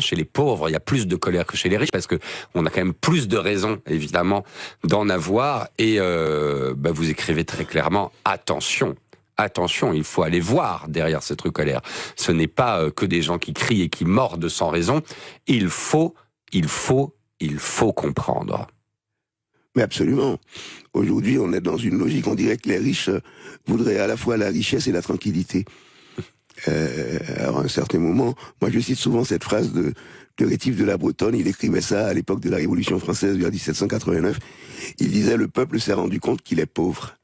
chez les pauvres, il y a plus de colère que chez les riches, parce que on a quand même plus de raisons, évidemment, d'en avoir. Et vous écrivez très clairement, attention, il faut aller voir derrière ce truc colère. Ce n'est pas que des gens qui crient et qui mordent sans raison. Il faut comprendre. Mais absolument. Aujourd'hui, on est dans une logique, on dirait que les riches voudraient à la fois la richesse et la tranquillité. Alors à un certain moment, moi je cite souvent cette phrase de Rétif de la Bretonne, il écrivait ça à l'époque de la Révolution française, vers 1789. Il disait, le peuple s'est rendu compte qu'il est pauvre.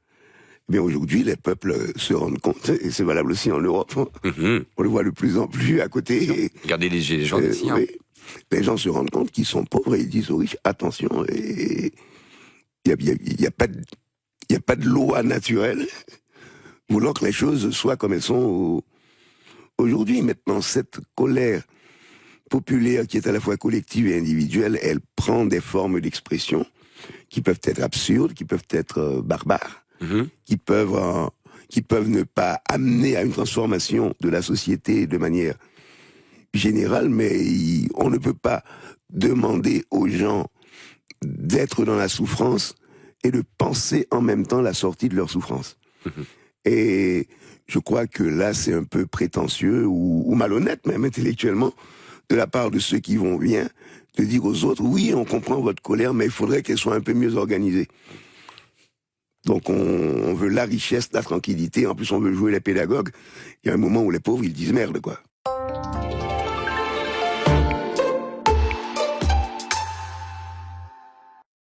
Mais aujourd'hui, les peuples se rendent compte, et c'est valable aussi en Europe, on le voit de plus en plus à côté. Regardez les gens ici. Oui, les gens se rendent compte qu'ils sont pauvres et ils disent aux riches, attention, et il n'y a pas de loi naturelle voulant que les choses soient comme elles sont aujourd'hui. Maintenant, cette colère populaire qui est à la fois collective et individuelle, elle prend des formes d'expression qui peuvent être absurdes, qui peuvent être barbares, qui peuvent ne pas amener à une transformation de la société de manière générale, mais on ne peut pas demander aux gens d'être dans la souffrance et de penser en même temps la sortie de leur souffrance. Et je crois que là, c'est un peu prétentieux ou malhonnête même intellectuellement de la part de ceux qui vont bien de dire aux autres, oui, on comprend votre colère, mais il faudrait qu'elle soit un peu mieux organisée. Donc on veut la richesse, la tranquillité, en plus on veut jouer les pédagogues. Il y a un moment où les pauvres, ils disent merde, quoi.